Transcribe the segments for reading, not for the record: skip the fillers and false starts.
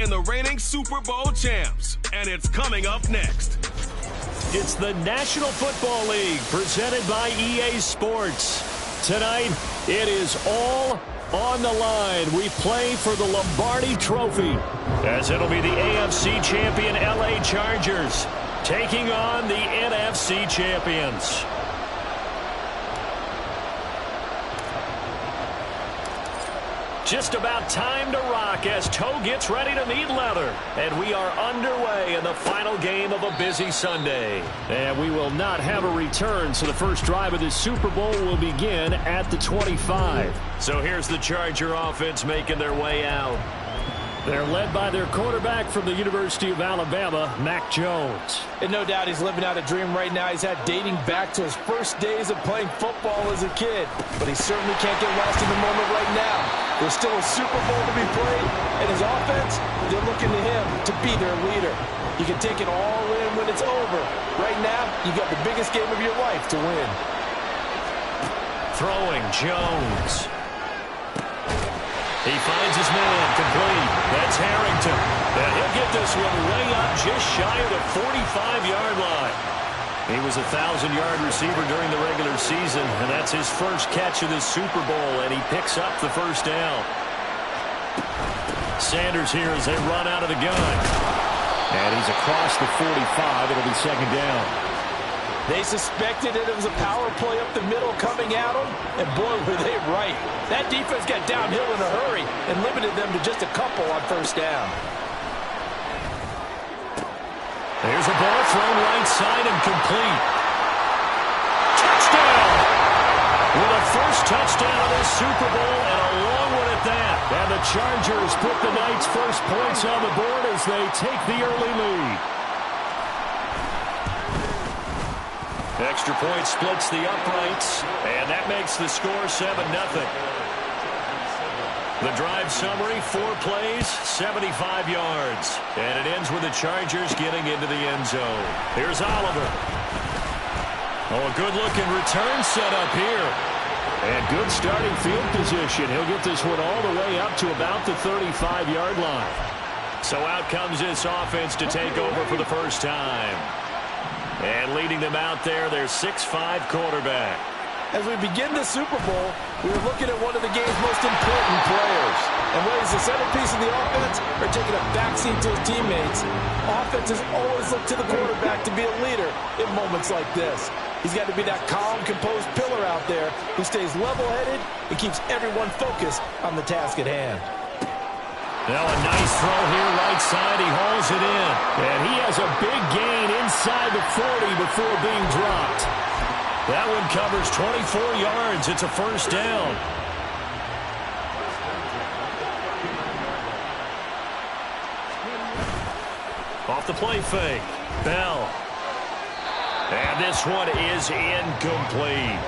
in the reigning Super Bowl champs. And it's coming up next. It's the National Football League presented by EA Sports. Tonight, it is all on the line. We play for the Lombardi Trophy, as it'll be the AFC champion LA Chargers taking on the NFC champions. Just about time to rock as toe gets ready to meet leather. And we are underway in the final game of a busy Sunday. And we will not have a return, so the first drive of this Super Bowl will begin at the 25. So here's the Charger offense making their way out. They're led by their quarterback from the University of Alabama, Mac Jones. And no doubt he's living out a dream right now. He's had dating back to his first days of playing football as a kid. But he certainly can't get lost in the moment right now. There's still a Super Bowl to be played, and his offense, they're looking to him to be their leader. You can take it all in when it's over. Right now, you got the biggest game of your life to win. Throwing, Jones. He finds his man, complete. That's Harrington. And he'll get this one way up just shy of the 45-yard line. He was a 1,000-yard receiver during the regular season, and that's his first catch of this Super Bowl, and he picks up the first down. Sanders here as they run out of the gun. And he's across the 45. It'll be second down. They suspected it was a power play up the middle coming at them, and boy, were they right. That defense got downhill in a hurry and limited them to just a couple on first down. There's a ball thrown right side and complete. Touchdown! With a first touchdown of this Super Bowl and a long one at that. And the Chargers put the night's first points on the board as they take the early lead. Extra point splits the uprights, and that makes the score 7-0. The drive summary, 4 plays, 75 yards. And it ends with the Chargers getting into the end zone. Here's Oliver. Oh, a good-looking return set up here. And good starting field position. He'll get this one all the way up to about the 35-yard line. So out comes this offense to take over for the first time. And leading them out there, their 6'5" quarterback. As we begin the Super Bowl, we are looking at one of the game's most important players. And whether he's the centerpiece of the offense or taking a backseat to his teammates, offenses always look to the quarterback to be a leader in moments like this. He's got to be that calm, composed pillar out there who stays level-headed and keeps everyone focused on the task at hand. Now a nice throw here, right side. He hauls it in. And he has a big gain inside the 40 before being dropped. That one covers 24 yards. It's a first down. Off the play fake. Bell. And this one is incomplete.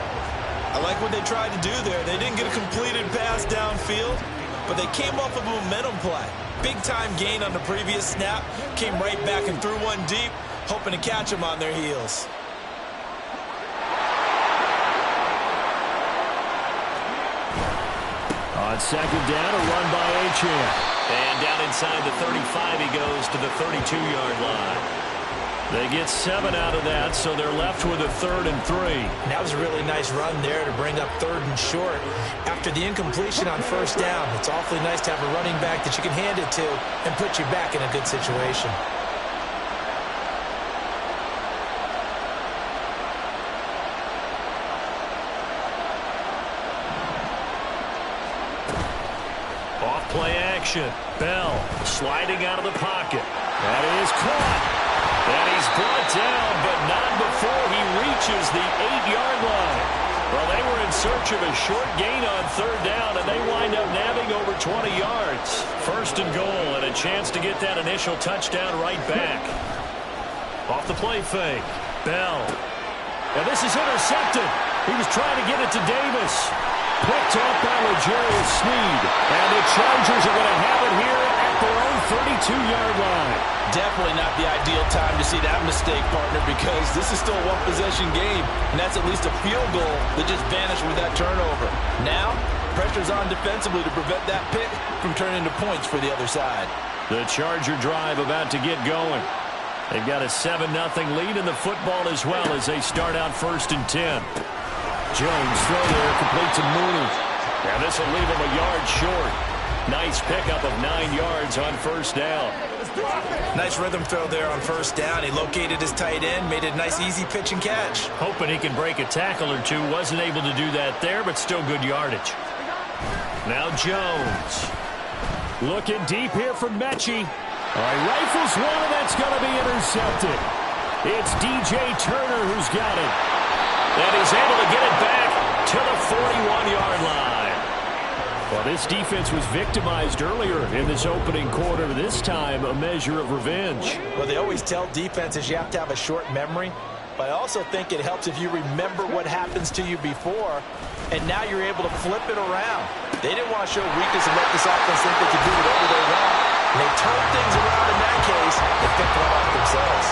I like what they tried to do there. They didn't get a completed pass downfield, but they came off of a momentum play. Big-time gain on the previous snap. Came right back and threw one deep, hoping to catch them on their heels. On second down, a run by Achane. And down inside the 35, he goes to the 32-yard line. They get 7 out of that, so they're left with a 3rd and 3. That was a really nice run there to bring up 3rd and short. After the incompletion on first down, it's awfully nice to have a running back that you can hand it to and put you back in a good situation. Off play action. Bell sliding out of the pocket. That is caught. And he's brought down, but not before he reaches the 8-yard line. Well, they were in search of a short gain on 3rd down, and they wind up nabbing over 20 yards. 1st and goal, and a chance to get that initial touchdown right back. Off the play fake. Bell. And this is intercepted. He was trying to get it to Davis. Picked off by L'Jarius Sneed. And the Chargers are going to have it here at their own 32-yard line. Definitely not the ideal time to see that mistake, partner, because this is still a one-possession game, and that's at least a field goal that just vanished with that turnover. Now, pressure's on defensively to prevent that pick from turning into points for the other side. The Charger drive about to get going. They've got a 7-0 lead in the football as well as they start out 1st and 10. Jones throw there, complete to Mooney. And this will leave him a yard short. Nice pickup of 9 yards on 1st down. Nice rhythm throw there on 1st down. He located his tight end, made it a nice easy pitch and catch. Hoping he can break a tackle or two. Wasn't able to do that there, but still good yardage. Now Jones. Looking deep here from Mechie. Rifles one, and that's going to be intercepted. It's DJ Turner who's got it. And he's able to get it back to the 41-yard line. Well, this defense was victimized earlier in this opening quarter. This time, a measure of revenge. Well, they always tell defenses you have to have a short memory. But I also think it helps if you remember what happens to you before, and now you're able to flip it around. They didn't want to show weakness and let this offense think they could do whatever they want. And they turned things around in that case. They picked one off themselves.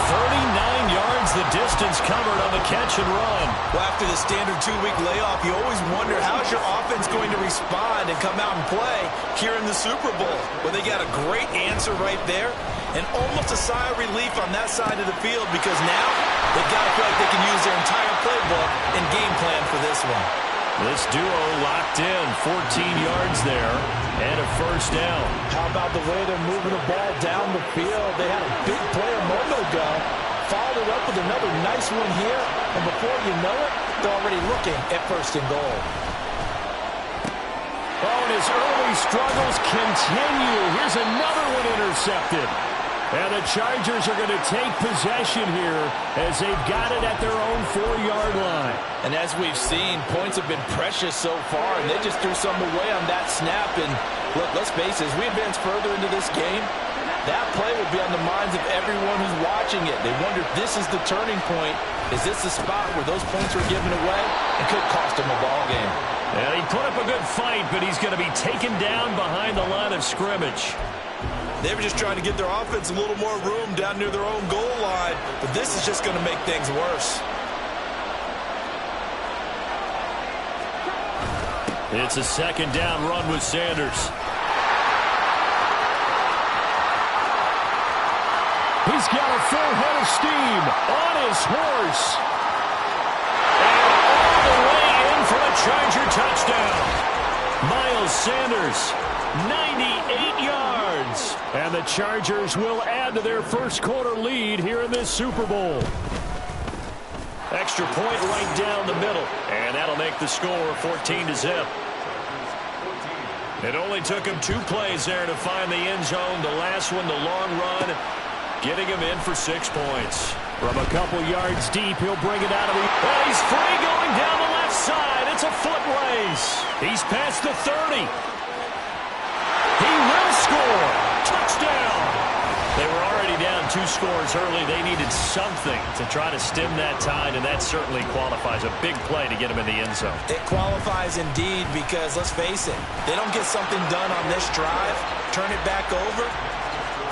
39 yards the distance covered on the catch and run. Well, after the standard 2-week layoff, you always wonder how's your offense going to respond and come out and play here in the Super Bowl. Well, they got a great answer right there and almost a sigh of relief on that side of the field because now they've got to feel like they can use their entire playbook and game plan for this one. This duo locked in, 14 yards there, and a 1st down. How about the way they're moving the ball down the field? They had a big play a moment ago, followed it up with another nice one here, and before you know it, they're already looking at 1st and goal. Oh, and his early struggles continue. Here's another one intercepted. And the Chargers are going to take possession here as they've got it at their own 4-yard line. And as we've seen, points have been precious so far, and they just threw some away on that snap. And look, let's face it, as we advance further into this game, that play will be on the minds of everyone who's watching it. They wonder if this is the turning point. Is this the spot where those points were given away? It could cost them a ball game. And he put up a good fight, but he's going to be taken down behind the line of scrimmage. They were just trying to get their offense a little more room down near their own goal line, but this is just going to make things worse. It's a 2nd down run with Sanders. He's got a full head of steam on his horse. And all the way in for a Charger touchdown. Miles Sanders, 98 yards. And the Chargers will add to their 1st quarter lead here in this Super Bowl. Extra point right down the middle. And that'll make the score 14-0. It only took him 2 plays there to find the end zone. The last one, the long run, getting him in for 6 points. From a couple yards deep, he'll bring it out of the... And he's free going down the left side. It's a foot race. He's past the 30. He will score. Touchdown. They were already down 2 scores early. They needed something to try to stem that tide, and that certainly qualifies. A big play to get him in the end zone. It qualifies indeed because, let's face it, they don't get something done on this drive, turn it back over,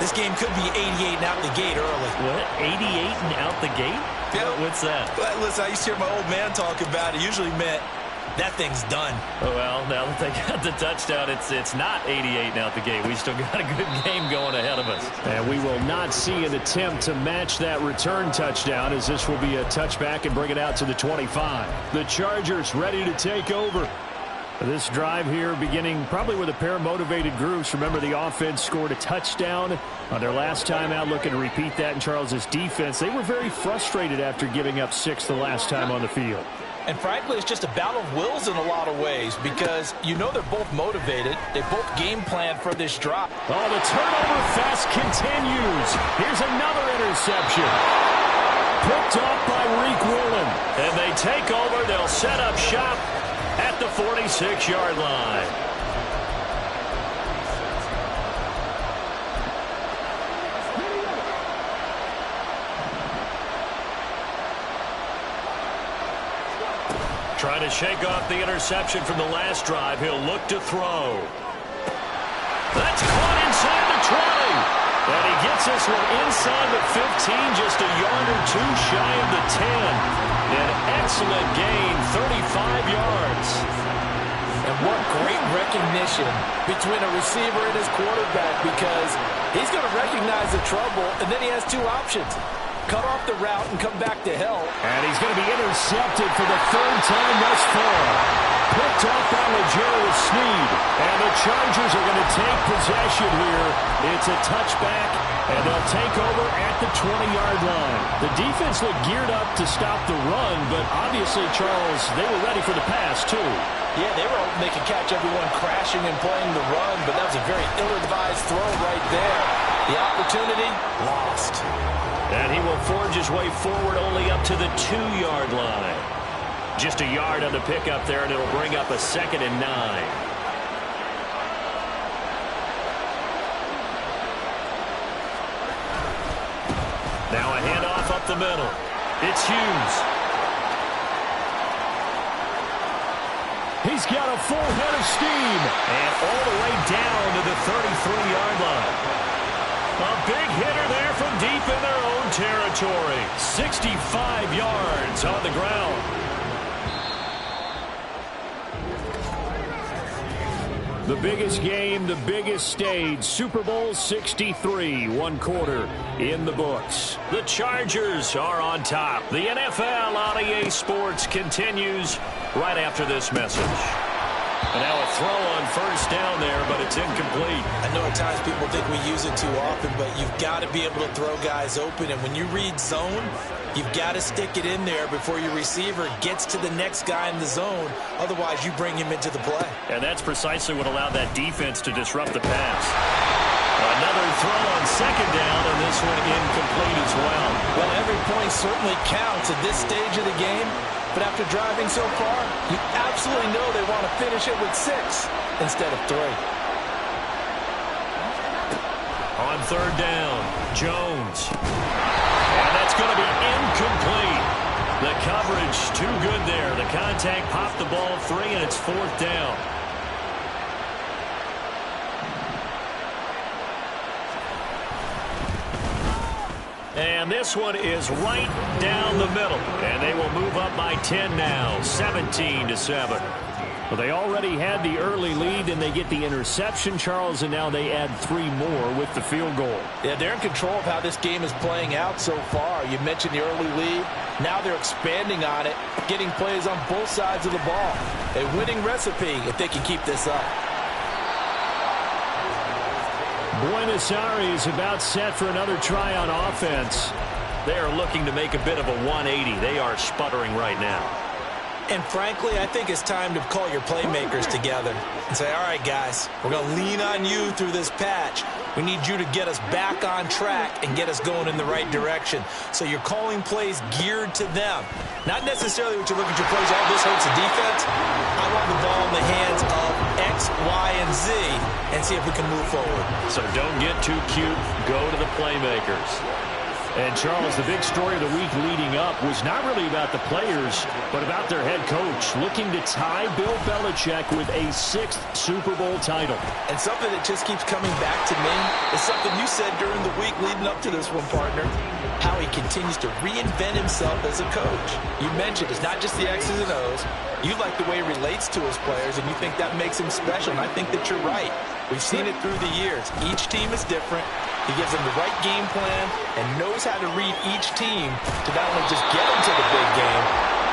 this game could be 88 and out the gate early. What? 88 and out the gate? Yeah. What's that? But listen, I used to hear my old man talk about it. Usually meant that thing's done. Well, now that they got the touchdown, it's not 88 and out the gate. We still got a good game going ahead of us. And we will not see an attempt to match that return touchdown, as this will be a touchback and bring it out to the 25. The Chargers ready to take over. This drive here beginning probably with a pair of motivated groups. Remember, the offense scored a touchdown on their last time out, looking to repeat that in Charles's defense. They were very frustrated after giving up 6 the last time on the field. And frankly, it's just a battle of wills in a lot of ways because you know they're both motivated. They both game plan for this drop. Oh, the turnover fest continues. Here's another interception. Picked off by Reek Woolen. And they take over. They'll set up shop at the 46-yard line. Trying to shake off the interception from the last drive. He'll look to throw. That's caught inside the 20. And he gets this one inside the 15, just a yard or 2 shy of the 10. An excellent gain, 35 yards. And what great recognition between a receiver and his quarterback, because he's going to recognize the trouble, and then he has two options. Cut off the route and come back to help. And he's going to be intercepted for the third time thus far. Picked off by L'Jarius Sneed. And the Chargers are going to take possession here. It's a touchback, and they'll take over at the 20-yard line. The defense looked geared up to stop the run, but obviously, Charles, they were ready for the pass, too. Yeah, they were hoping they could catch everyone crashing and playing the run, but that was a very ill-advised throw right there. The opportunity, lost. And he will forge his way forward only up to the 2-yard line. Just a yard on the pickup there, and it'll bring up a 2nd and 9. Now a handoff up the middle. It's Hughes. He's got a full head of steam. And all the way down to the 33-yard line. A big hitter there from deep in their own territory. 65 yards on the ground. The biggest game, the biggest stage, Super Bowl 63, 1 quarter in the books. The Chargers are on top. The NFL on EA Sports continues right after this message. And now a throw on first down there, but it's incomplete. I know at times people think we use it too often, but you've got to be able to throw guys open. And when you read zone, you've got to stick it in there before your receiver gets to the next guy in the zone. Otherwise, you bring him into the play. And that's precisely what allowed that defense to disrupt the pass. Another throw on second down, and this one incomplete as well. Well, every point certainly counts at this stage of the game. But after driving so far, you absolutely know they want to finish it with 6 instead of 3. On third down, Jones. And that's going to be incomplete. The coverage too good there. The contact popped the ball free, and it's 4th down. And this one is right down the middle. And they will move up by 10 now, 17-7. Well, they already had the early lead, and they get the interception, Charles, and now they add 3 more with the field goal. Yeah, they're in control of how this game is playing out so far. You mentioned the early lead. Now they're expanding on it, getting plays on both sides of the ball. A winning recipe if they can keep this up. Buenos Aires about set for another try on offense. They are looking to make a bit of a 180. They are sputtering right now. And frankly, I think it's time to call your playmakers together and say, all right, guys, we're going to lean on you through this patch. We need you to get us back on track and get us going in the right direction. So you're calling plays geared to them. Not necessarily what you look at your plays, oh, this hurts the defense. I want the ball in the hands of X, Y, and Z and see if we can move forward. So don't get too cute. Go to the playmakers. And, Charles, the big story of the week leading up was not really about the players, but about their head coach looking to tie Bill Belichick with a 6th Super Bowl title. And something that just keeps coming back to me is something you said during the week leading up to this one, partner, how he continues to reinvent himself as a coach. You mentioned it's not just the X's and O's. You like the way he relates to his players, and you think that makes him special, and I think that you're right. We've seen it through the years. Each team is different. He gives them the right game plan and knows how to read each team to not only just get them to the big game,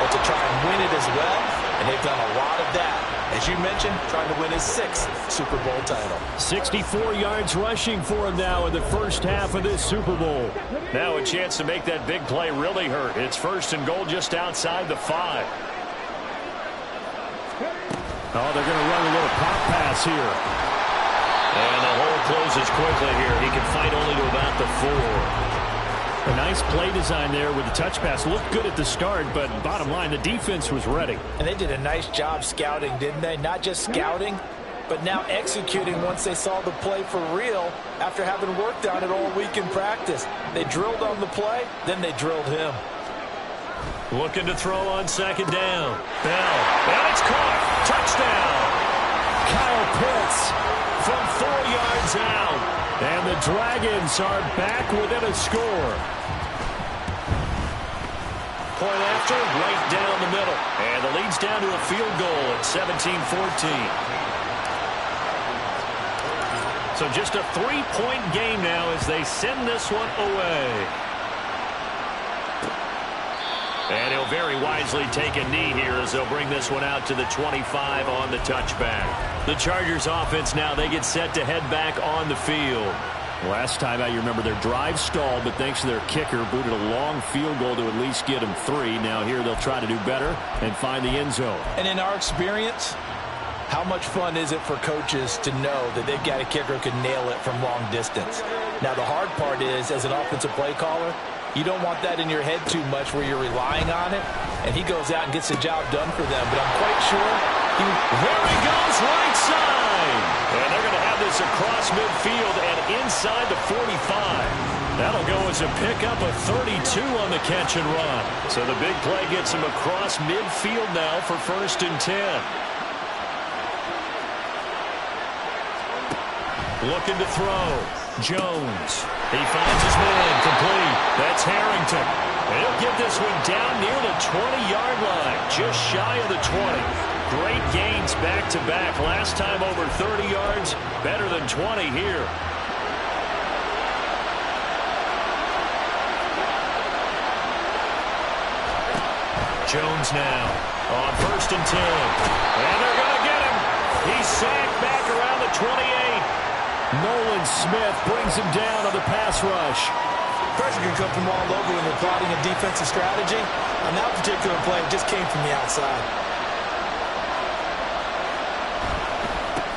but to try and win it as well. And they've done a lot of that. As you mentioned, trying to win his 6th Super Bowl title. 64 yards rushing for him now in the first half of this Super Bowl. Now a chance to make that big play really hurt. It's 1st and goal just outside the 5. Oh, they're going to run a little pop pass here. And the hole closes quickly here. He can fight only to about the 4. A nice play design there with the touch pass. Looked good at the start, but bottom line, the defense was ready. And they did a nice job scouting, didn't they? Not just scouting, but now executing once they saw the play for real after having worked on it all week in practice. They drilled on the play, then they drilled him. Looking to throw on second down. Bell. And it's caught. Touchdown. Kyle Pitts from 4 yards out. And the Dragons are back within a score. Point after, right down the middle. And the lead's down to a field goal at 17-14. So just a 3-point game now as they send this one away. And he'll very wisely take a knee here as they'll bring this one out to the 25 on the touchback. The Chargers offense now, they get set to head back on the field. Last time out, you remember their drive stalled, but thanks to their kicker, booted a long field goal to at least get them 3. Now here they'll try to do better and find the end zone. And in our experience, how much fun is it for coaches to know that they've got a kicker who can nail it from long distance? Now the hard part is, as an offensive play caller, you don't want that in your head too much where you're relying on it, and he goes out and gets the job done for them. But I'm quite sure there he goes, right side. And they're going to have this across midfield and inside the 45. That'll go as a pickup of 32 on the catch and run. So the big play gets him across midfield now for 1st and 10. Looking to throw. Jones. He finds his man complete. That's Harrington. And he'll get this one down near the 20-yard line, just shy of the 20. Great gains back-to-back. Last time over 30 yards, better than 20 here. Jones now on 1st and 10. And they're going to get him. He's sacked back around the 28. Nolan Smith brings him down on the pass rush. pressure can come from all over when they're plotting a defensive strategy. On that particular play, it just came from the outside.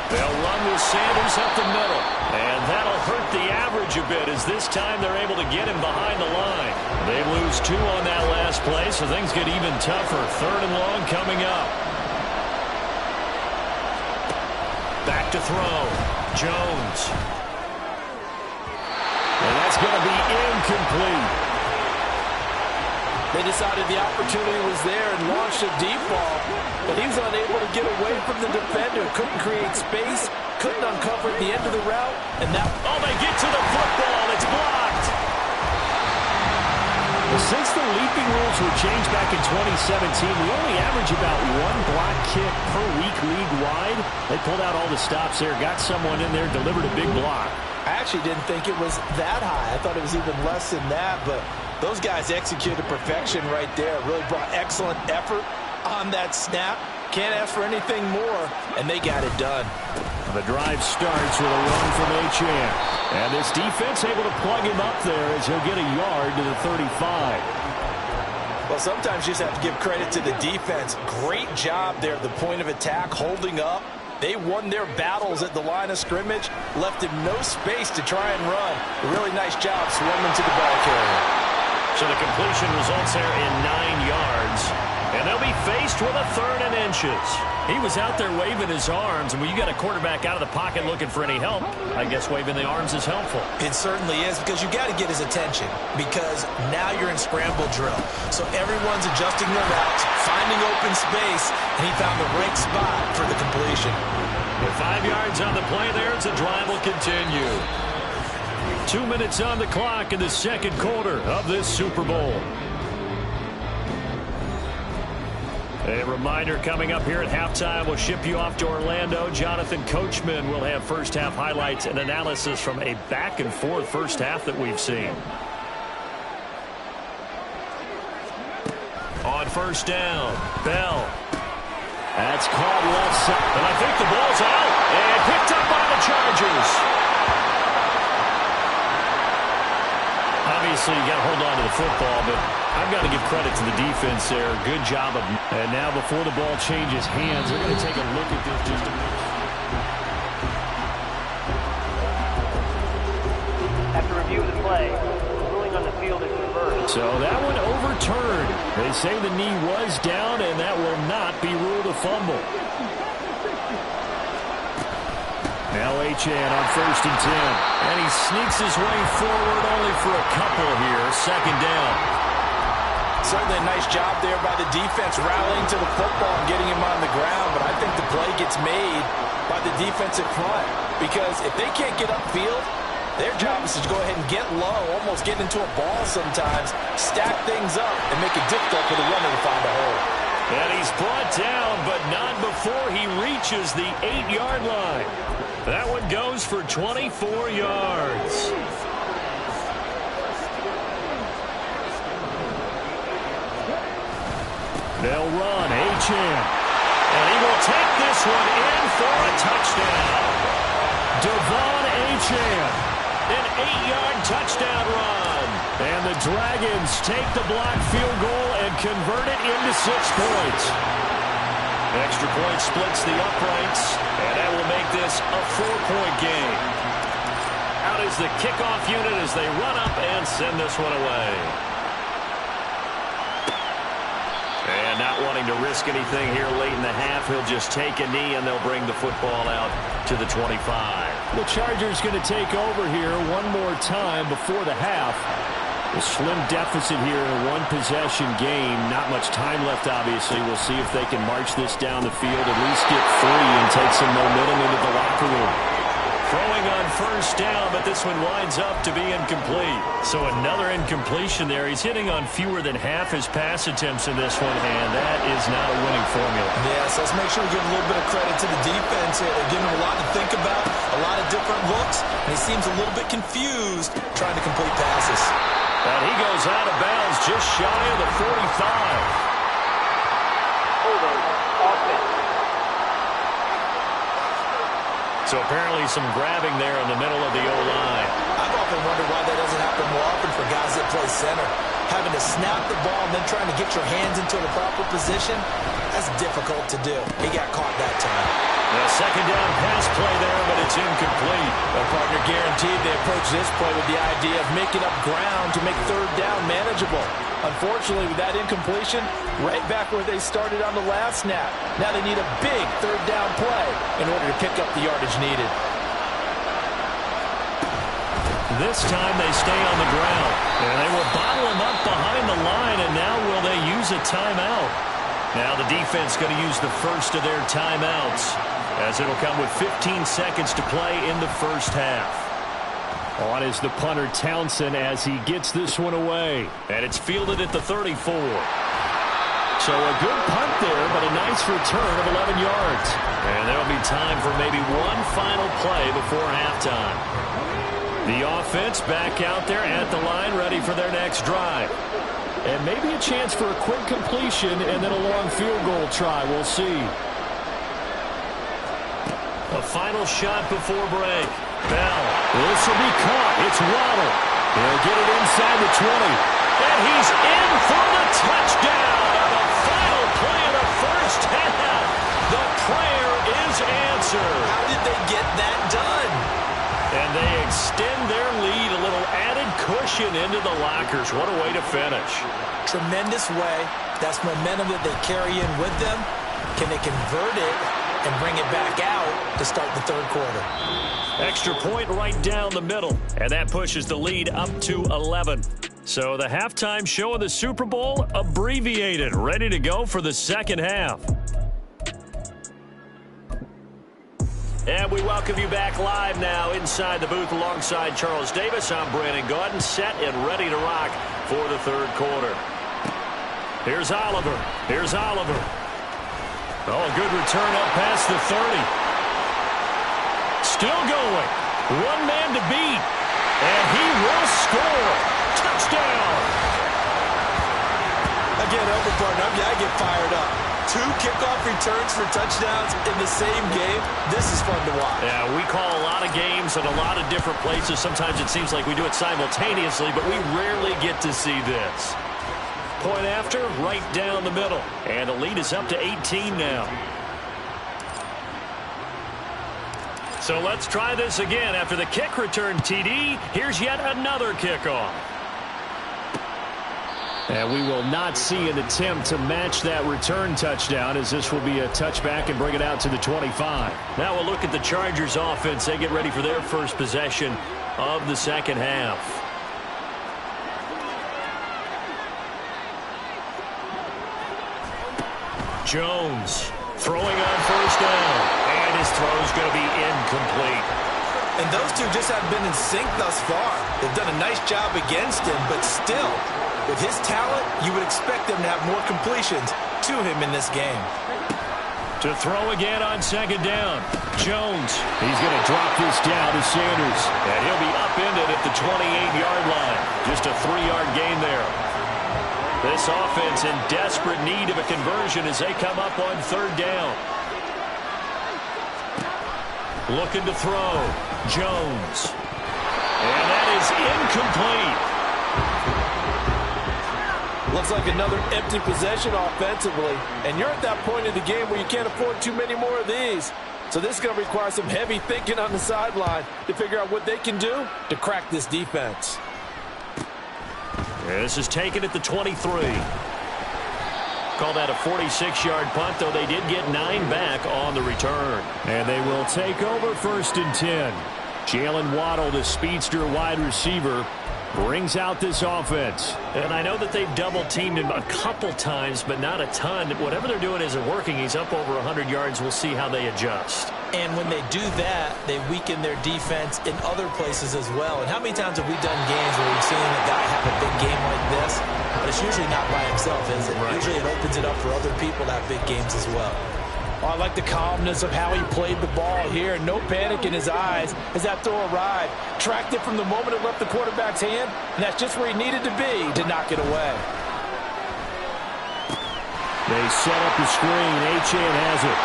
They'll run with Sanders up the middle. And that'll hurt the average a bit as this time they're able to get him behind the line. They lose 2 on that last play, so things get even tougher. 3rd and long coming up. Back to throw. Jones. And that's going to be incomplete. They decided the opportunity was there and launched a deep ball, but he was unable to get away from the defender. Couldn't create space, couldn't uncover the end of the route, and now... Oh, they get to the football. It's blocked. Well, since the leaping rules were changed back in 2017, we only average about 1 block kick per week league-wide. They pulled out all the stops there, got someone in there, delivered a big block. I actually didn't think it was that high. I thought it was even less than that, but those guys executed perfection right there. Really brought excellent effort on that snap. Can't ask for anything more, and they got it done. The drive starts with a run from Achane. And this defense able to plug him up there as he'll get a yard to the 35. Well, sometimes you just have to give credit to the defense. Great job there at the point of attack, holding up. They won their battles at the line of scrimmage, left him no space to try and run. A really nice job swimming to the ball carrier. So the completion results there in 9 yards. And they'll be faced with a 3rd and inches. He was out there waving his arms, and when you got a quarterback out of the pocket looking for any help, I guess waving the arms is helpful. It certainly is, because you got to get his attention, because now you're in scramble drill. So everyone's adjusting their routes, finding open space, and he found the right spot for the completion. With 5 yards on the play there, the drive will continue. 2 minutes on the clock in the 2nd quarter of this Super Bowl. A reminder coming up here at halftime, we'll ship you off to Orlando. Jonathan Coachman will have first half highlights and analysis from a back-and-forth first half that we've seen. On 1st down, Bell. That's called left side. And I think the ball's out and picked up by the Chargers. Obviously, you got to hold on to the football, but I've got to give credit to the defense there. Good job of... And now before the ball changes hands, they're going to take a look at this just to make sure. After review of the play, ruling on the field is reversed. So that one overturned. They say the knee was down, and that will not be ruled a fumble. Now Achane on 1st and 10. And he sneaks his way forward only for a couple here. 2nd down. Certainly a nice job there by the defense rallying to the football and getting him on the ground, but I think the play gets made by the defensive front, because if they can't get upfield, Their job is to go ahead and get low, almost get into a ball sometimes, stack things up, and make it difficult for the runner to find a hole. And he's brought down, but not before he reaches the 8-yard line. That one goes for 24 yards. They'll run, Achane. And he will take this one in for a touchdown. Devon Achane. An 8-yard touchdown run. And the Dragons take the blocked field goal and convert it into 6 points. Extra point splits the uprights, and that will make this a 4-point game. Out is the kickoff unit as they run up and send this one away. And not wanting to risk anything here late in the half, he'll just take a knee and they'll bring the football out to the 25. The Chargers going to take over here one more time before the half. A slim deficit here in a one-possession game. Not much time left, obviously. We'll see if they can march this down the field, at least get 3 and take some momentum into the locker room. Throwing on first down, but this one winds up to be incomplete. So another incompletion there. He's hitting on fewer than half his pass attempts in this one, and that is not a winning formula. Yes, let's make sure we give a little bit of credit to the defense here. They're giving him a lot to think about, a lot of different looks, and he seems a little bit confused trying to complete passes. And he goes out of bounds just shy of the 45. Holding offense. So apparently some grabbing there in the middle of the O-line. I've often wondered why that doesn't happen more often for guys that play center. Having to snap the ball and then trying to get your hands into the proper position, that's difficult to do. He got caught that time. The second down pass play there, but it's incomplete. The partner guaranteed they approach this play with the idea of making up ground to make third down manageable. Unfortunately, with that incompletion, right back where they started on the last snap. Now they need a big third down play in order to pick up the yardage needed. This time they stay on the ground. And they will bottle him up behind the line, and now will they use a timeout? Now the defense going to use the first of their timeouts, as it'll come with 15 seconds to play in the first half. On is the punter Townsend as he gets this one away. And it's fielded at the 34. So a good punt there, but a nice return of 11 yards. And there'll be time for maybe one final play before halftime. The offense back out there at the line, ready for their next drive. And maybe a chance for a quick completion and then a long field goal try. We'll see. A final shot before break. Bell. This will be caught. It's Waddle. He'll get it inside the 20. And he's in for the touchdown on the final play of the first half. The prayer is answered. How did they get that done? And they extend their lead, a little added cushion into the lockers. What a way to finish. Tremendous way. That's momentum that they carry in with them. Can they convert it and bring it back out to start the third quarter? Extra point right down the middle. And that pushes the lead up to 11. So the halftime show of the Super Bowl abbreviated, ready to go for the second half. And we welcome you back live now inside the booth alongside Charles Davis. I'm Brandon Gaudin, set and ready to rock for the third quarter. Here's Oliver. Here's Oliver. Oh, good return up past the 30. Still going. One man to beat. And he will score. Touchdown. Again, over partner, I get fired up. 2 kickoff returns for touchdowns in the same game. This is fun to watch. Yeah, we call a lot of games at a lot of different places. Sometimes it seems like we do it simultaneously, but we rarely get to see this. Point after, right down the middle. And the lead is up to 18 now. So let's try this again. After the kick return TD, here's yet another kickoff. And we will not see an attempt to match that return touchdown, as this will be a touchback and bring it out to the 25. Now we'll look at the Chargers offense. They get ready for their first possession of the second half. Jones throwing on first down. And his throw is going to be incomplete. And those two just haven't been in sync thus far. They've done a nice job against him, but still, with his talent, you would expect them to have more completions to him in this game. To throw again on second down. Jones. He's going to drop this down to Sanders. And he'll be upended at the 28-yard line. Just a 3-yard gain there. This offense in desperate need of a conversion as they come up on third down. Looking to throw. Jones. And that is incomplete. Looks like another empty possession offensively. And you're at that point in the game where you can't afford too many more of these. So this is going to require some heavy thinking on the sideline to figure out what they can do to crack this defense. This is taken at the 23. Call that a 46-yard punt, though they did get 9 back on the return. And they will take over 1st and 10. Jalen Waddle, the speedster wide receiver, brings out this offense. And I know that they've double-teamed him a couple times, but not a ton. Whatever they're doing isn't working. He's up over 100 yards. We'll see how they adjust. And when they do that, they weaken their defense in other places as well. And how many times have we done games where we've seen a guy have a big game like this, but it's usually not by himself, is it? Right. Usually it opens it up for other people to have big games as well. I like the calmness of how he played the ball here. No panic in his eyes as that throw arrived. Tracked it from the moment it left the quarterback's hand, and that's just where he needed to be to knock it away. They set up the screen. Achane has it.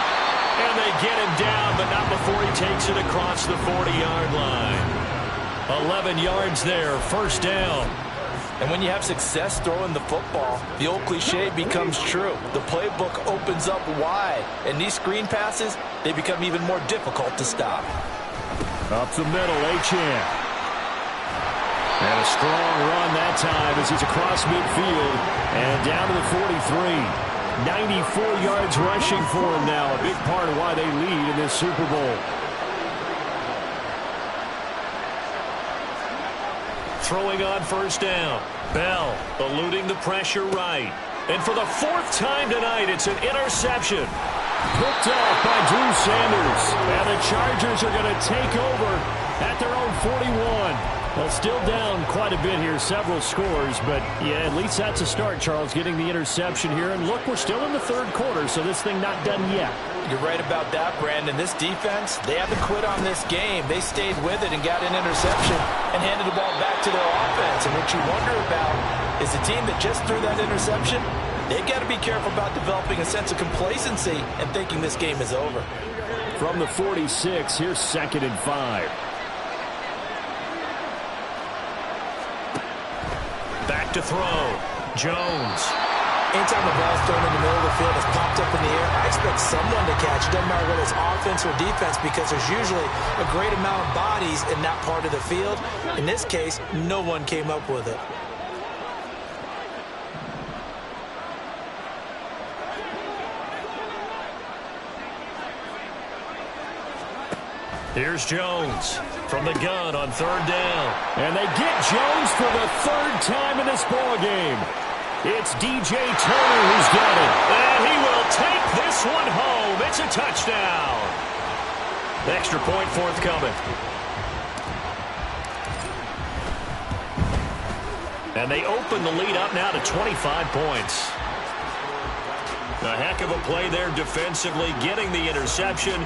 And they get him down, but not before he takes it across the 40-yard line. 11 yards there, 1st down. And when you have success throwing the football, the old cliche becomes true. The playbook opens up wide, and these screen passes, they become even more difficult to stop. Up the middle, Achane. And a strong run that time as he's across midfield and down to the 43. 94 yards rushing for him now, a big part of why they lead in this Super Bowl. Throwing on 1st down. Bell eluding the pressure right. And for the 4th time tonight, it's an interception. Picked off by Drew Sanders. And the Chargers are going to take over at their own 41. Well, still down quite a bit here, several scores, but yeah, at least that's a start, Charles, getting the interception here. And look, we're still in the 3rd quarter, so this thing not done yet. You're right about that, Brandon. This defense, they haven't quit on this game. They stayed with it and got an interception and handed the ball back to their offense. And what you wonder about is the team that just threw that interception, they've got to be careful about developing a sense of complacency and thinking this game is over. From the 46, here's 2nd and 5. Back to throw. Jones. Anytime the ball's thrown in the middle of the field, it's popped up in the air, I expect someone to catch. It doesn't matter whether it's offense or defense, because there's usually a great amount of bodies in that part of the field. In this case, no one came up with it. Here's Jones from the gun on 3rd down. And they get Jones for the 3rd time in this ball game. It's DJ Turner who's got it. And he will take this one home. It's a touchdown. Extra point forthcoming. And they open the lead up now to 25 points. A heck of a play there defensively, getting the interception,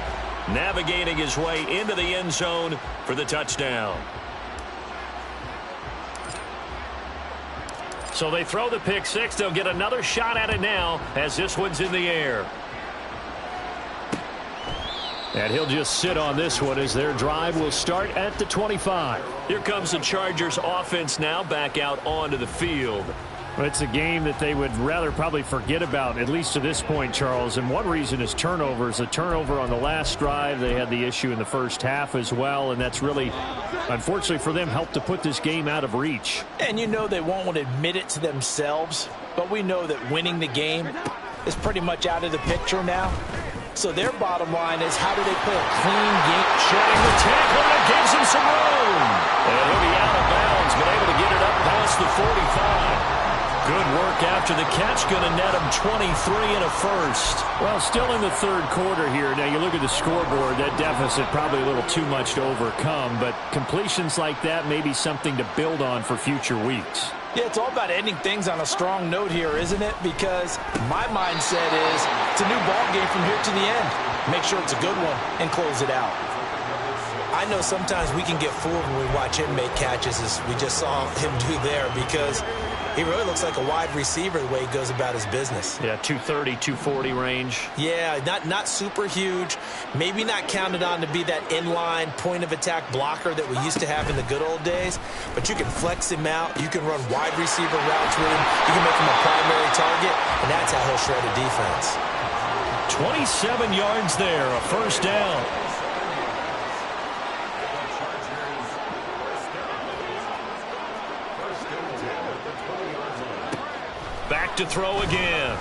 navigating his way into the end zone for the touchdown. So they throw the pick six. They'll get another shot at it now as this one's in the air. And he'll just sit on this one as their drive will start at the 25. Here comes the Chargers offense now back out onto the field. Well, it's a game that they would rather probably forget about, at least to this point, Charles. And one reason is turnovers. A turnover on the last drive. They had the issue in the first half as well. And that's really, unfortunately for them, helped to put this game out of reach. And you know they won't want to admit it to themselves. But we know that winning the game is pretty much out of the picture now. So their bottom line is, how do they play a clean game? Shedding the tackle, and it gives him some room. And he'll be out of bounds, but able to get it up past the 45. Good work after after the catch, going to net him 23 and a first. Well, still in the third quarter here. Now, you look at the scoreboard, that deficit probably a little too much to overcome, but completions like that may be something to build on for future weeks. Yeah, it's all about ending things on a strong note here, isn't it? Because my mindset is it's a new ball game from here to the end. Make sure it's a good one and close it out. I know sometimes we can get fooled when we watch him make catches, as we just saw him do there, because he really looks like a wide receiver the way he goes about his business. Yeah, 230, 240 range. Yeah, not super huge. Maybe not counted on to be that inline point-of-attack blocker that we used to have in the good old days, but you can flex him out. You can run wide receiver routes with him. You can make him a primary target, and that's how he'll shred a defense. 27 yards there, a first down. Back to throw again.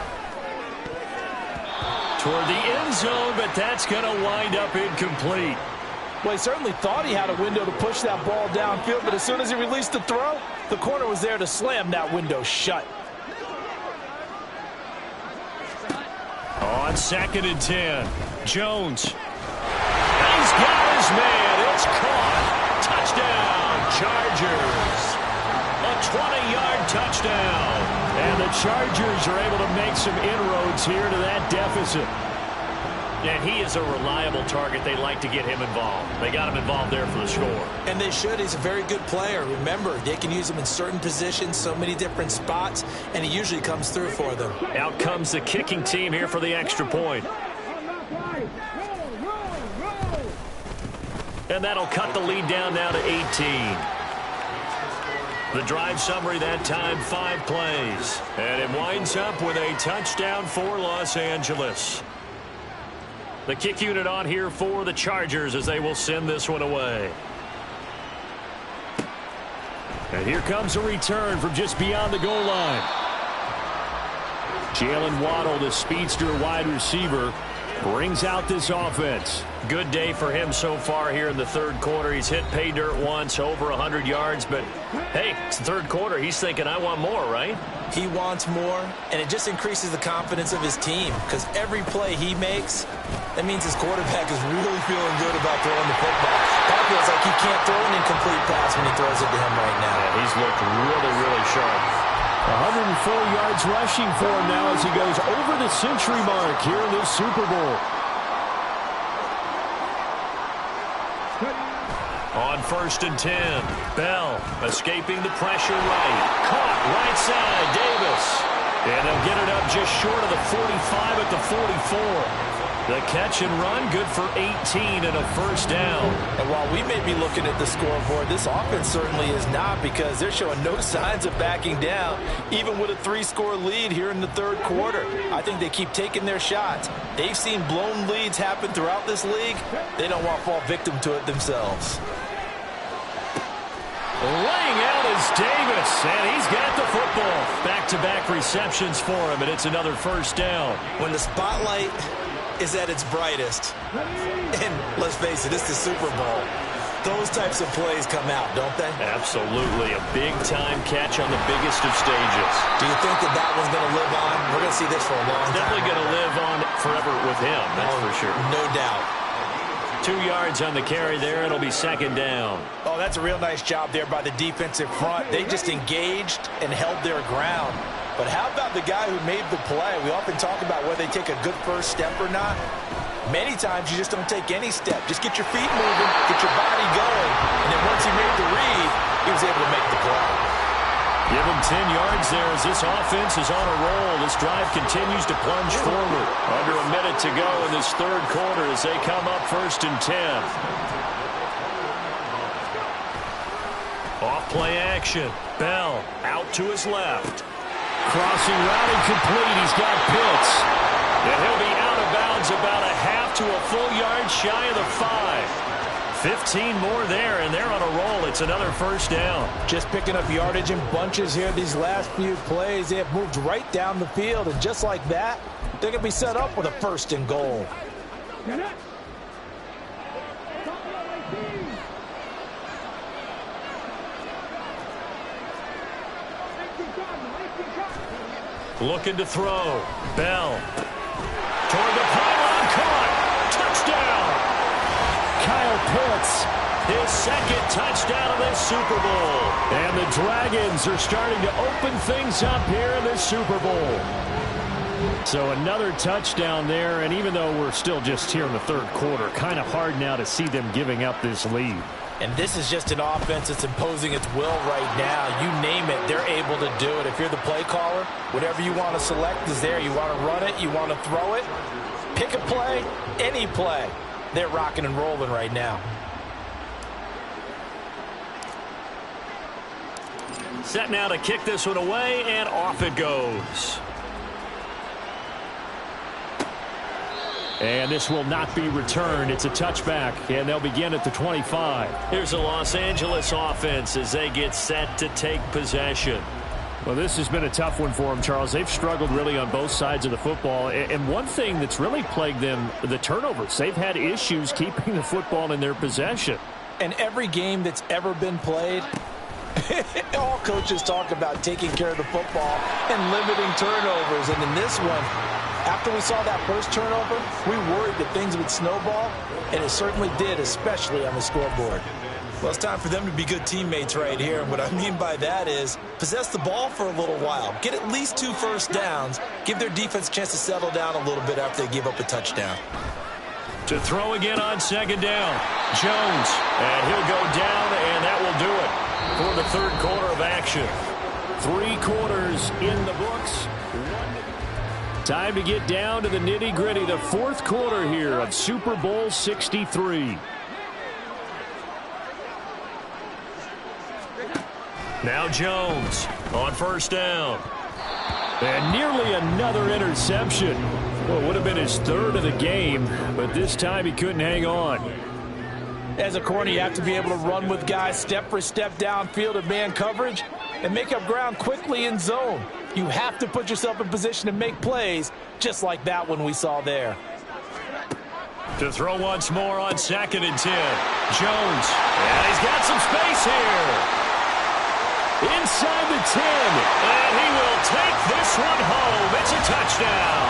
Toward the end zone, but that's going to wind up incomplete. Well, he certainly thought he had a window to push that ball downfield, but as soon as he released the throw, the corner was there to slam that window shut. On 2nd and 10, Jones. He's got his man. It's caught. Touchdown, Chargers. A 20-yard touchdown. And the Chargers are able to make some inroads here to that deficit. And he is a reliable target. They like to get him involved. They got him involved there for the score. And they should. He's a very good player. Remember, they can use him in certain positions, so many different spots, and he usually comes through for them. Out comes the kicking team here for the extra point. And that'll cut the lead down now to 18. The drive summary that time, 5 plays. And it winds up with a touchdown for Los Angeles. The kick unit on here for the Chargers as they will send this one away. And here comes a return from just beyond the goal line. Jalen Waddle, the speedster wide receiver, brings out this offense. Good day for him so far here in the third quarter. He's hit pay dirt once, over 100 yards. But, hey, it's the third quarter. He's thinking, I want more, right? He wants more, and it just increases the confidence of his team because every play he makes, that means his quarterback is really feeling good about throwing the football. That feels like he can't throw an incomplete pass when he throws it to him right now. Yeah, he's looked really, really sharp. 104 yards rushing for him now as he goes over the century mark here in this Super Bowl. On 1st and 10, Bell escaping the pressure right. Caught right side, Davis. And they'll get it up just short of the 45 at the 44. The catch and run, good for 18 and a first down. And while we may be looking at the scoreboard, this offense certainly is not because they're showing no signs of backing down, even with a 3-score lead here in the third quarter. I think they keep taking their shots. They've seen blown leads happen throughout this league. They don't want to fall victim to it themselves. Laying out is Davis, and he's got the football. Back-to-back receptions for him, and it's another first down. When the spotlight is at its brightest, and let's face it, it's the Super Bowl, those types of plays come out, don't they? Absolutely. A big-time catch on the biggest of stages. Do you think that one's going to live on? We're going to see this for a long time. Definitely going to live on forever with him, that's for sure. No doubt. 2 yards on the carry there. It'll be second down. Oh, that's a real nice job there by the defensive front. They just engaged and held their ground. But how about the guy who made the play? We often talk about whether they take a good first step or not. Many times you just don't take any step. Just get your feet moving, get your body going, and then once he made the read, he was able to make the play. Give him 10 yards there as this offense is on a roll. This drive continues to plunge forward. Under a minute to go in this third quarter as they come up 1st and 10. Off play action. Bell out to his left. Crossing route incomplete. He's got Pitts. And he'll be out of bounds about a half to a full yard shy of the 5. 15 more there, and they're on a roll. It's another first down. Just picking up yardage in bunches here these last few plays. They have moved right down the field, and just like that, they're going to be set up with a 1st and goal. Looking to throw. Bell. Toward the pylon. Caught. Touchdown. Kyle Pitts. His second touchdown of this Super Bowl. And the Dragons are starting to open things up here in this Super Bowl. So another touchdown there, and even though we're still just here in the third quarter, kind of hard now to see them giving up this lead. And this is just an offense that's imposing its will right now. You name it, they're able to do it. If you're the play caller, whatever you want to select is there. You want to run it, you want to throw it, pick a play, any play. They're rocking and rolling right now. Set now to kick this one away, and off it goes. And this will not be returned. It's a touchback, and they'll begin at the 25. Here's the Los Angeles offense as they get set to take possession. Well, this has been a tough one for them, Charles. They've struggled really on both sides of the football. And one thing that's really plagued them, the turnovers. They've had issues keeping the football in their possession. And every game that's ever been played, all coaches talk about taking care of the football and limiting turnovers. And in this one, after we saw that first turnover, we worried that things would snowball, and it certainly did, especially on the scoreboard. Well, it's time for them to be good teammates right here. And what I mean by that is possess the ball for a little while. Get at least 2 first downs. Give their defense a chance to settle down a little bit after they give up a touchdown. To throw again on second down. Jones. And he'll go down, and that will do it for the third quarter of action. 3 quarters in the books. Time to get down to the nitty-gritty, the fourth quarter here of Super Bowl 63. Now Jones on first down. And nearly another interception. Well, it would have been his third of the game, but this time he couldn't hang on. As a corner, you have to be able to run with guys step for step downfield of man coverage and make up ground quickly in zone. You have to put yourself in position to make plays, just like that one we saw there. To throw once more on 2nd and 10. Jones. And he's got some space here. Inside the 10. And he will take this one home. It's a touchdown.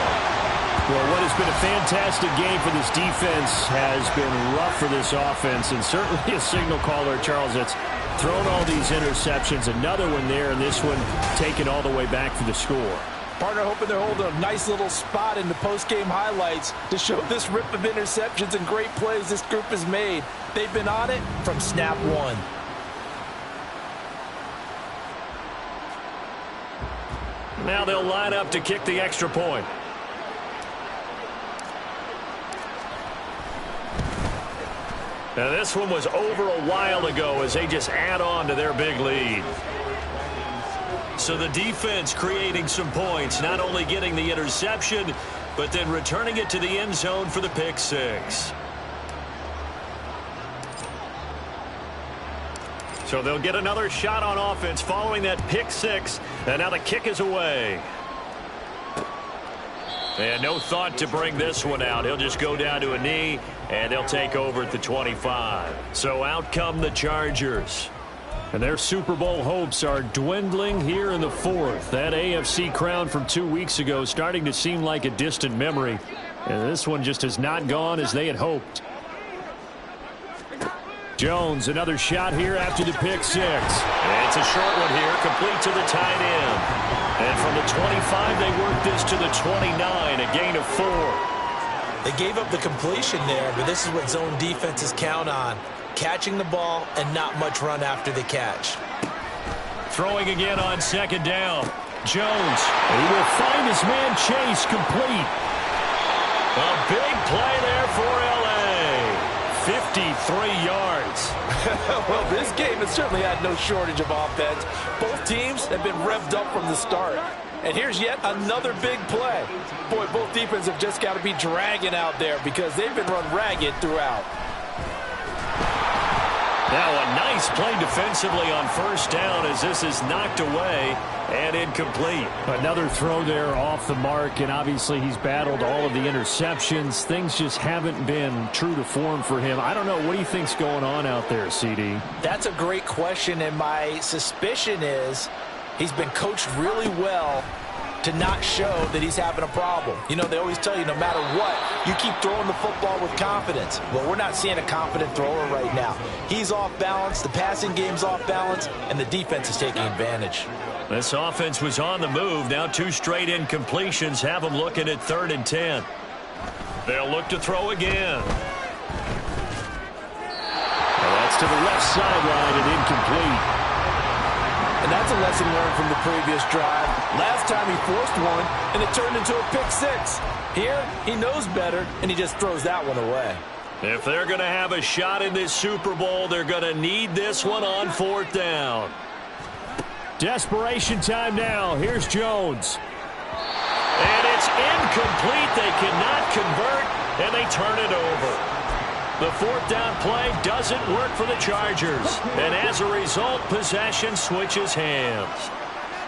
Well, what has been a fantastic game for this defense has been rough for this offense, and certainly a signal caller, Charles, that's thrown all these interceptions. Another one there, and this one taken all the way back for the score. Partner hoping they're holding a nice little spot in the post-game highlights to show this rip of interceptions and great plays this group has made. They've been on it from snap one. Now they'll line up to kick the extra point. Now this one was over a while ago as they just add on to their big lead. So the defense creating some points, not only getting the interception, but then returning it to the end zone for the pick six. So they'll get another shot on offense following that pick six, and now the kick is away. And no thought to bring this one out. He'll just go down to a knee, and they'll take over at the 25. So out come the Chargers. And their Super Bowl hopes are dwindling here in the fourth. That AFC crown from 2 weeks ago starting to seem like a distant memory. And this one just has not gone as they had hoped. Jones, another shot here after the pick six. It's a short one here, complete to the tight end. And from the 25, they work this to the 29, a gain of 4. They gave up the completion there, but this is what zone defenses count on. Catching the ball and not much run after the catch. Throwing again on second down. Jones. He will find his man Chase complete. A big play there for L.A. 53 yards. Well, this game has certainly had no shortage of offense. Both teams have been revved up from the start. And here's yet another big play. Boy, both defenses have just got to be dragging out there because they've been run ragged throughout. Now a nice play defensively on first down as this is knocked away and incomplete. Another throw there off the mark, and obviously he's battled all of the interceptions. Things just haven't been true to form for him. I don't know. What do you think's going on out there, CD? That's a great question, and my suspicion is he's been coached really well to not show that he's having a problem. You know, they always tell you no matter what, you keep throwing the football with confidence. Well, we're not seeing a confident thrower right now. He's off balance, the passing game's off balance, and the defense is taking advantage. This offense was on the move. Now 2 straight incompletions have them looking at 3rd and 10. They'll look to throw again. And that's to the left sideline and incomplete. And that's a lesson learned from the previous drive. Last time he forced one, and it turned into a pick 6. Here, he knows better, and he just throws that one away. If they're going to have a shot in this Super Bowl, they're going to need this one on 4th down. Desperation time now. Here's Jones. And it's incomplete. They cannot convert, and they turn it over. The 4th down play doesn't work for the Chargers. And as a result, possession switches hands.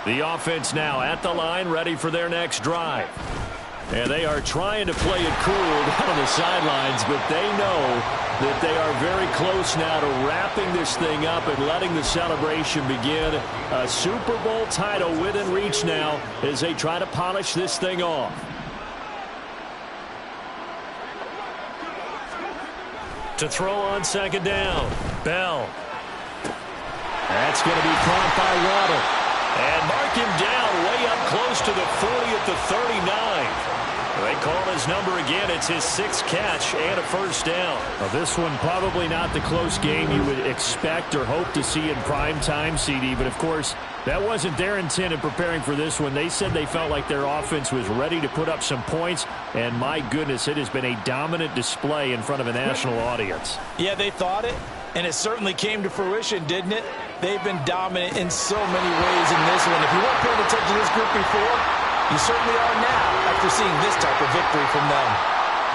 The offense now at the line, ready for their next drive. And they are trying to play it cool down on the sidelines, but they know that they are very close now to wrapping this thing up and letting the celebration begin. A Super Bowl title within reach now as they try to polish this thing off. To throw on 2nd down, Bell. That's going to be caught by Waddle. And mark him down way up close to the 40 at the 39. They call his number again. It's his 6th catch and a 1st down. Well, this one probably not the close game you would expect or hope to see in prime time, CD. But, of course, that wasn't their intent in preparing for this one. They said they felt like their offense was ready to put up some points. And, my goodness, it has been a dominant display in front of a national audience. Yeah, they thought it, and it certainly came to fruition, didn't it? They've been dominant in so many ways in this one. If you weren't paying attention to this group before, you certainly are now after seeing this type of victory from them.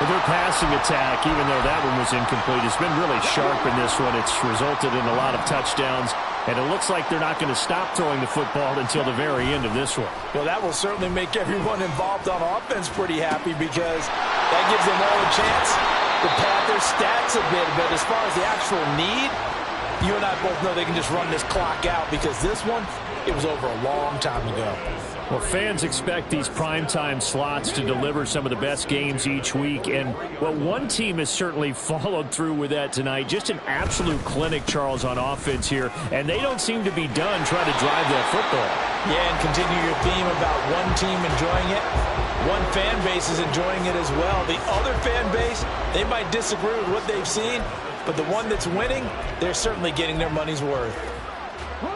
Well, their passing attack, even though that one was incomplete, has been really sharp in this one. It's resulted in a lot of touchdowns, and it looks like they're not going to stop throwing the football until the very end of this one. Well, that will certainly make everyone involved on offense pretty happy because that gives them all a chance to pad their stats a bit. But as far as the actual need, you and I both know they can just run this clock out because this one, it was over a long time ago. Well, fans expect these primetime slots to deliver some of the best games each week. And, well, one team has certainly followed through with that tonight. Just an absolute clinic, Charles, on offense here. And they don't seem to be done trying to drive that football. Yeah, and continue your theme about one team enjoying it. One fan base is enjoying it as well. The other fan base, they might disagree with what they've seen. But the one that's winning, they're certainly getting their money's worth.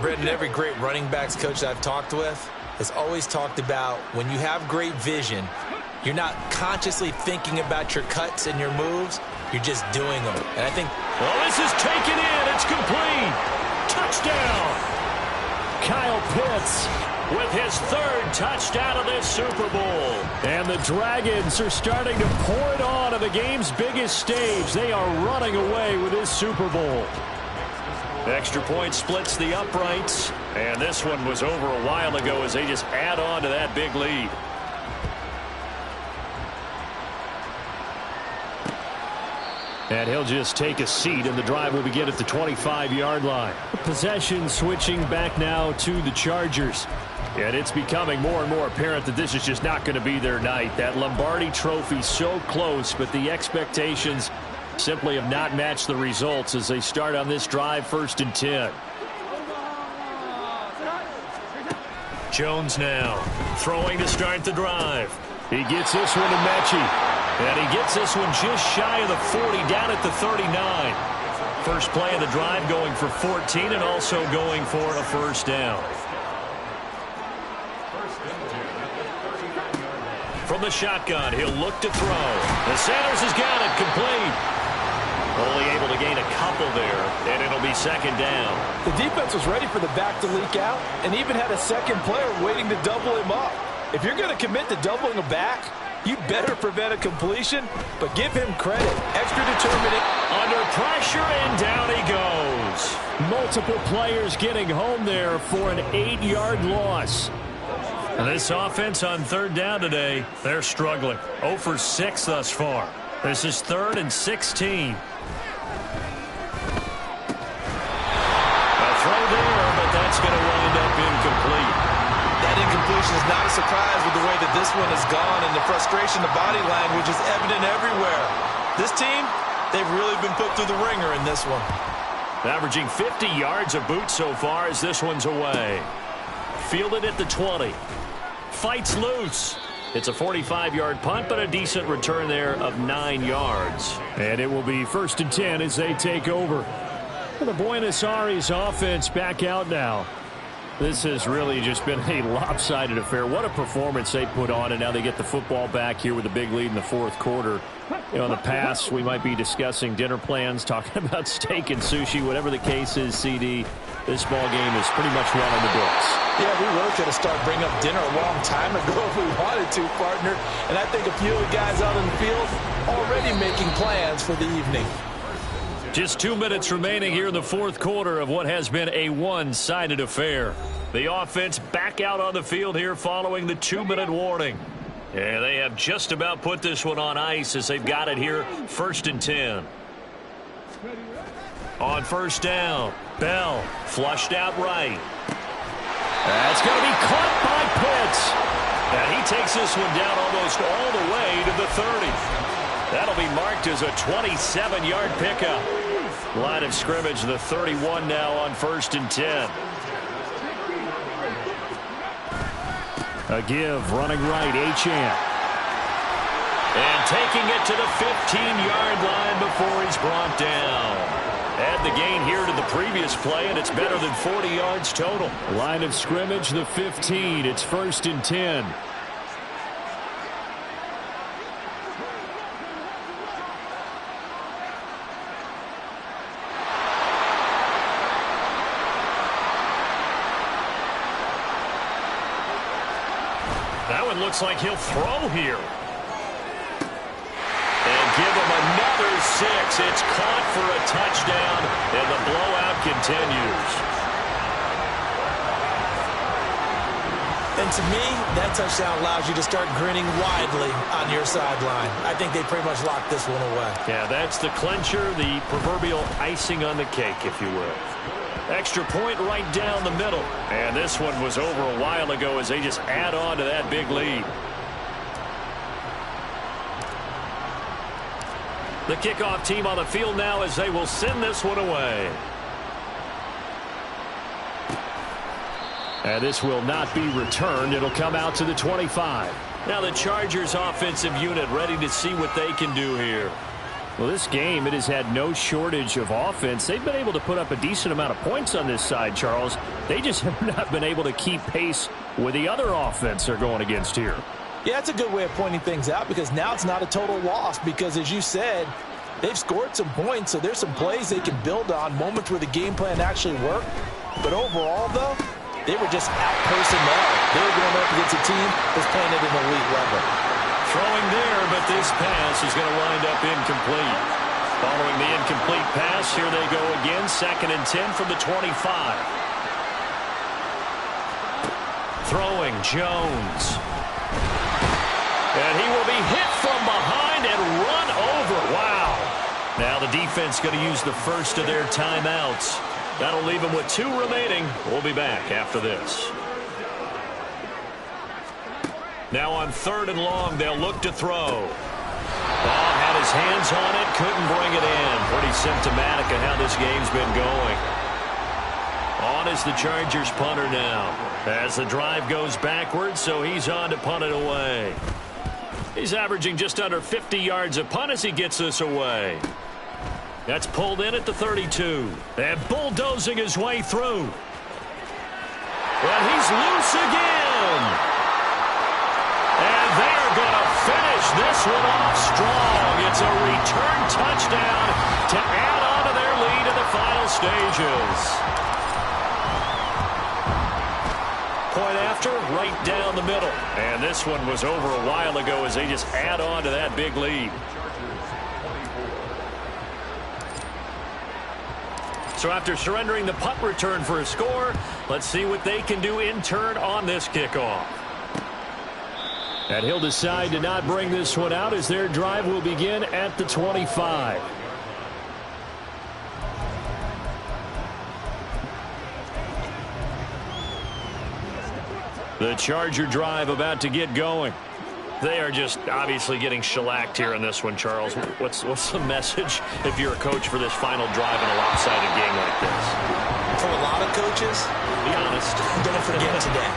Brendan, every great running backs coach I've talked with has always talked about when you have great vision, you're not consciously thinking about your cuts and your moves, you're just doing them. And I think, well, this is taken in. It's complete. Touchdown. Kyle Pitts with his 3rd touchdown of this Super Bowl. And the Dragons are starting to pour it on the game's biggest stage. They are running away with this Super Bowl. Extra point splits the uprights. And this one was over a while ago as they just add on to that big lead. And he'll just take a seat, and the drive will begin at the 25-yard line. Possession switching back now to the Chargers. And it's becoming more and more apparent that this is just not going to be their night. That Lombardi trophy so close, but the expectations simply have not matched the results as they start on this drive, 1st and 10. Jones now throwing to start the drive. He gets this one to Mechie. And he gets this one just shy of the 40, down at the 39. First play of the drive going for 14 and also going for a 1st down. From the shotgun, he'll look to throw. The Sanders has got it, complete. Only able to gain a couple there, and it'll be 2nd down. The defense was ready for the back to leak out and even had a second player waiting to double him up. If you're going to commit to doubling a back, you better prevent a completion, but give him credit. Extra determined. Under pressure, and down he goes. Multiple players getting home there for an 8-yard loss. This offense on 3rd down today, they're struggling. 0 for 6 thus far. This is 3rd and 16. A throw there, but that's going to wind up incomplete. that incompletion is not a surprised with the way that this one has gone, and the frustration, the body language is evident everywhere. This team, they've really been put through the ringer in this one. Averaging 50 yards a boot so far as this one's away. Fielded at the 20. Fights loose. It's a 45-yard punt, but a decent return there of 9 yards. And it will be 1st and 10 as they take over. The Buenos Aires offense back out now. This has really just been a lopsided affair. What a performance they put on, and now they get the football back here with a big lead in the 4th quarter. You know, in the past, we might be discussing dinner plans, talking about steak and sushi, whatever the case is, CD. This ball game is pretty much one on the books. Yeah, we really could have started bringing up dinner a long time ago if we wanted to, partner. And I think a few of the guys out in the field already making plans for the evening. Just 2 minutes remaining here in the 4th quarter of what has been a one-sided affair. The offense back out on the field here following the 2-minute warning. Yeah, they have just about put this one on ice as they've got it here, 1st and 10. On 1st down, Bell flushed out right. That's going to be caught by Pitts. And he takes this one down almost all the way to the 30. That'll be marked as a 27-yard pickup. Line of scrimmage, the 31 now on 1st and 10. A give, running right, Achane. And taking it to the 15-yard line before he's brought down. Add the gain here to the previous play, and it's better than 40 yards total. Line of scrimmage, the 15. It's 1st and 10. That one looks like he'll throw here. And give him another 6. It's caught for a touchdown, and the blowout continues. And to me, that touchdown allows you to start grinning widely on your sideline. I think they pretty much locked this one away. Yeah, that's the clincher, the proverbial icing on the cake, if you will. Extra point right down the middle. And this one was over a while ago as they just add on to that big lead. The kickoff team on the field now as they will send this one away. And this will not be returned. It'll come out to the 25. Now the Chargers offensive unit ready to see what they can do here. Well, this game, it has had no shortage of offense. They've been able to put up a decent amount of points on this side, Charles. They just have not been able to keep pace with the other offense they're going against here. Yeah, that's a good way of pointing things out because now it's not a total loss because, as you said, they've scored some points, so there's some plays they can build on, moments where the game plan actually worked. But overall, though, they were just out-personnel. They were going up against a team that's playing at an elite level. Throwing there, but this pass is going to wind up incomplete. Following the incomplete pass, here they go again. 2nd and 10 from the 25. Throwing, Jones. And he will be hit from behind and run over. Wow. Now the defense going to use the first of their timeouts. That'll leave them with 2 remaining. We'll be back after this. Now on 3rd and long, they'll look to throw. Ball had his hands on it, couldn't bring it in. Pretty symptomatic of how this game's been going. On is the Chargers punter now. As the drive goes backwards, so he's on to punt it away. He's averaging just under 50 yards a punt as he gets this away. That's pulled in at the 32. And bulldozing his way through. And he's loose again. And they're going to finish this one off strong. It's a return touchdown to add on to their lead in the final stages. Point after, right down the middle. And this one was over a while ago as they just add on to that big lead. So after surrendering the punt return for a score, let's see what they can do in turn on this kickoff. And he'll decide to not bring this one out as their drive will begin at the 25. The Charger drive about to get going. They are just obviously getting shellacked here in this one, Charles. What's the message if you're a coach for this final drive in a lopsided game like this? For a lot of coaches, be honest. Don't forget today.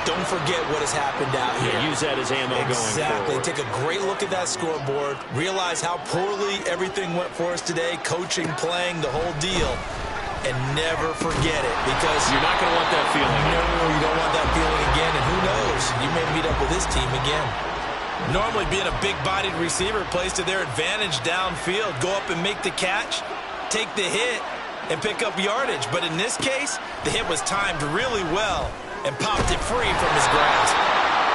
Don't forget what has happened out here. Yeah, use that as ammo going forward. Exactly. Take a great look at that scoreboard. Realize how poorly everything went for us today. Coaching, playing, the whole deal. And never forget it, because you're not going to want that feeling. No, you don't want that feeling again. And who knows? You may meet up with this team again. Normally, being a big-bodied receiver plays to their advantage downfield. Go up and make the catch, take the hit, and pick up yardage. But in this case, the hit was timed really well and popped it free from his grasp.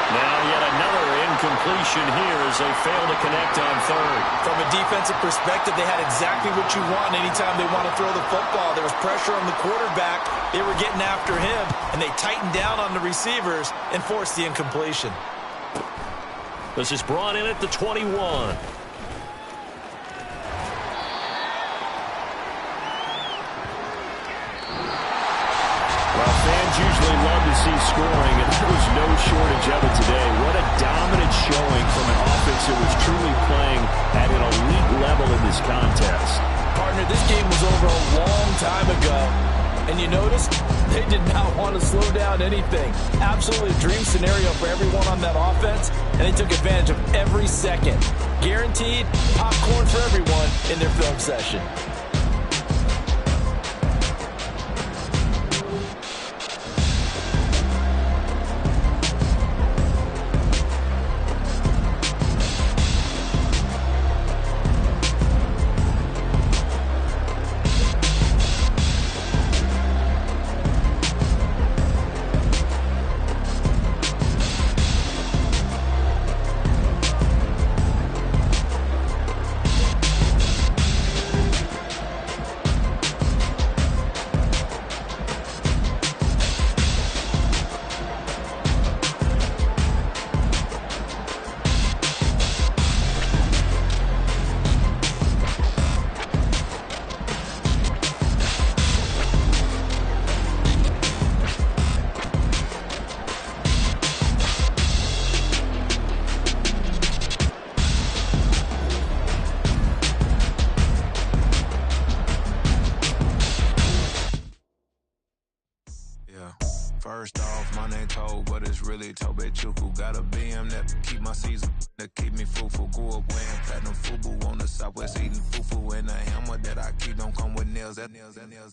Now yet another incompletion here as they fail to connect on third. From a defensive perspective, they had exactly what you want anytime they want to throw the football. There was pressure on the quarterback. They were getting after him, and they tightened down on the receivers and forced the incompletion. This is brought in at the 21. Fans usually love to see scoring, and there was no shortage of it today. What a dominant showing from an offense that was truly playing at an elite level in this contest. Partner, this game was over a long time ago. And you noticed they did not want to slow down anything. Absolutely a dream scenario for everyone on that offense, and they took advantage of every second. Guaranteed popcorn for everyone in their film session. First off, my name Toad, but it's really Tobe Chuku. Got a BM that keep my season, that keep me fruitful. Grew up wearing platinum FUBU on the Southwest, eating fufu. And a hammer that I keep don't come with nails. That nails.